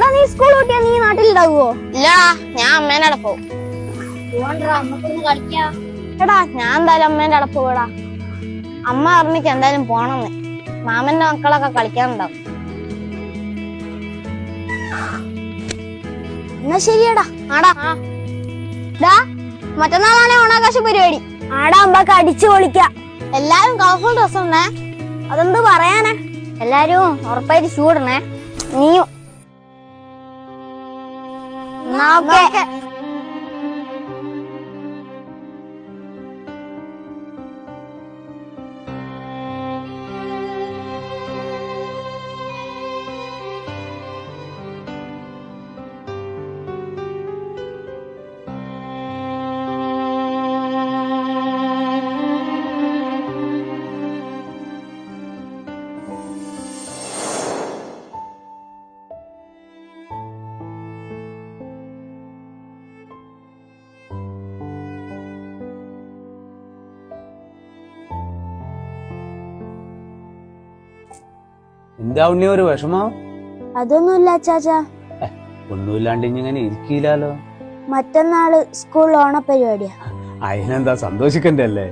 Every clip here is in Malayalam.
എടാ നീ സ്കൂൾ കൂട്ടിയാ നീ നാട്ടിലുണ്ടാവുമോ? ഇല്ലടാ, ഞാൻ അമ്മേന്റെ അവിടെ പോകും. എടാ ഞാൻ എന്തായാലും അമ്മേന്റെ അവിടെ പോടാ. അമ്മ പറഞ്ഞിക്ക് എന്തായാലും പോണെന്ന്. മാമന്റെ മക്കളൊക്കെ കളിക്കാനുണ്ടാവും. എന്നാ ശരിയടാ. ആടാ മറ്റന്നാളാണെ ഓണാഘോഷ പരിപാടി. ആടാ അമ്മക്ക് അടിച്ചു പൊളിക്കാം. എല്ലാരും കളർഫുൾ ഡ്രസ് ഉണ്ടേ. അതെന്ത് പറയാനാ? എല്ലാരും ഉറപ്പായിട്ട് ചൂടണേ. നീയും. എന്നാ ഓക്കെ. എന്താ ഉണ്ണി ഒരു വിഷമോ? അതൊന്നുമില്ല ചാച്ചാ. ഒന്നുമില്ലാണ്ട് ഇങ്ങനെ ഇരിക്കില്ലാലോ. മറ്റന്നാള് സ്കൂളിൽ ഓണപരിപാടിയാ. അതിനെന്താ സന്തോഷിക്കണ്ടേ അല്ലേ?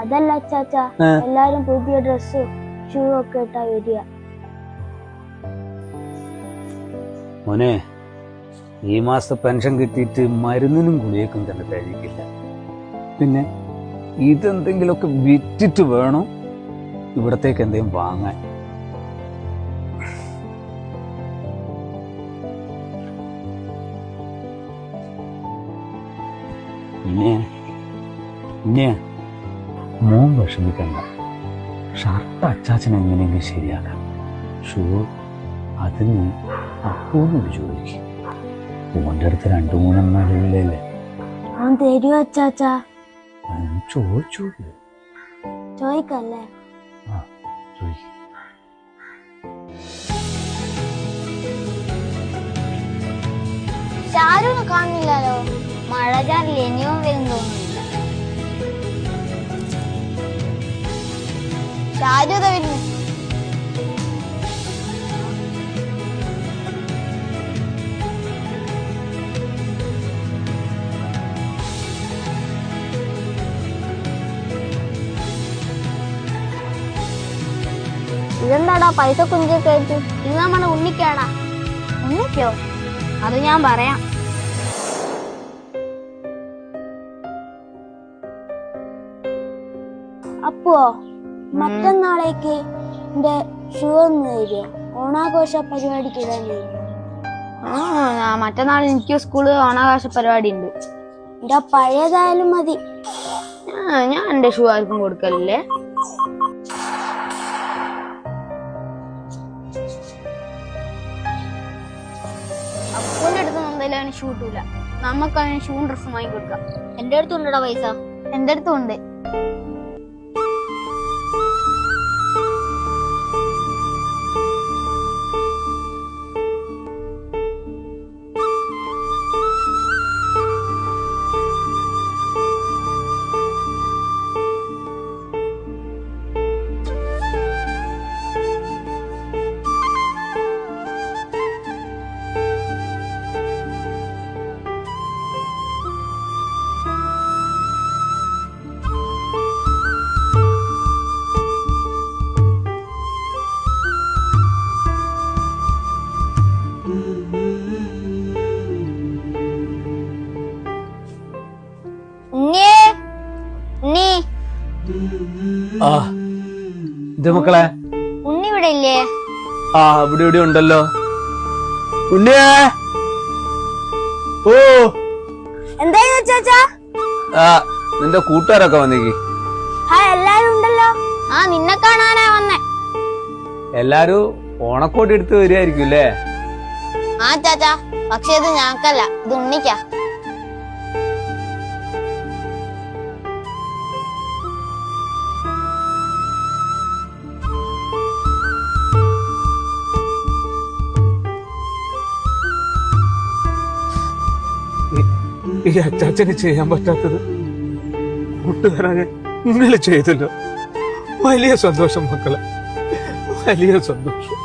അതല്ല ചാച്ചാ, എല്ലാരും പുതിയ ഡ്രസ്സും ഷൂ ഒക്കെ ഇട്ടാ വരിക. മോനെ, ഈ മാസത്തെ പെൻഷൻ കിട്ടിയിട്ട് മരുന്നിനും ഗുളികക്കും തന്നെ കഴിക്കില്ല. പിന്നെ ഇതെന്തെങ്കിലുമൊക്കെ വിറ്റിട്ട് വേണം ഇവിടത്തേക്ക് എന്തെങ്കിലും വാങ്ങാൻ. മോൻ വിഷമിക്കണ്ട. ഷർട്ട് അച്ചാച്ചൻ എങ്ങനെയെങ്കിലും ശരിയാക്കാം. ഷൂ അതിന് അപ്പോഴോട് ചോദിക്കും. മോന്റെ അടുത്ത് 2-3 എണ്ണല്ലേ. അവൻ തരുവോ അച്ചാച്ചാ? ചോദിച്ചു ചോദിക്കല്ലേ? ചോദിക്കും. ഷാരൂഖ് കാണുന്നില്ലല്ലോ. മഴ ചാറില്ല, ഇനിയും വരും തോന്നുന്നില്ല. ഷാരൂഖ് വരുന്നു. ഇതെന്താടാ പൈസ കുഞ്ചൊക്കെ ആയിട്ട്? ഇത് നമ്മുടെ ഉണ്ണിക്കാടാ. ഉണ്ണിക്കോ? അത് ഞാൻ പറയാം. അപ്പോ മറ്റന്നാളേക്ക് എന്റെ ഷൂ ഒന്ന് തരുമോ? ഓണാഘോഷ പരിപാടിക്ക് ഇടാൻ. മറ്റന്നാൾ എനിക്ക് സ്കൂള് ഓണാഘോഷ പരിപാടി ഉണ്ട്. എന്റെ പഴയതായാലും മതി. ഞാൻ എന്റെ ഷൂ ആർക്കും കൊടുക്കലില്ലേ. അപ്പൂന്റെ അടുത്ത് എന്തായാലും അവന് ഷൂ കിട്ടൂല. നമുക്ക് അവന് ഷൂ ഡ്രസ്സും വാങ്ങി കൊടുക്കാം. എന്റെ അടുത്തുണ്ടടാ പൈസ. എന്റെ അടുത്തും ഉണ്ട്. മക്കളെ, ഉണ്ണി ഇവിടെ ഇല്ലേ? ഇവിടെ ഉണ്ടല്ലോ. ഉണ്ണിയേ, ഓ എന്തായിരുന്നു ചാച്ചാ? നിന്റെ കൂട്ടുകാരൊക്കെ വന്നേക്ക്. എല്ലാരും ഉണ്ടല്ലോ. നിന്നെ കാണാനാ വന്നേ. എല്ലാരും ഓണക്കോട്ട് എടുത്ത് വരികയായിരിക്കും അല്ലേ? ചാച്ചാ, പക്ഷെ ഇത് ഞങ്ങൾക്കല്ല, ഇത് ഉണ്ണിക്കാ. ഈ അച്ചാച്ചന് ചെയ്യാൻ പറ്റാത്തത് കൂട്ടുകാരനെ നിങ്ങൾ ചെയ്തല്ലോ. വലിയ സന്തോഷം മക്കളെ, വലിയ സന്തോഷം.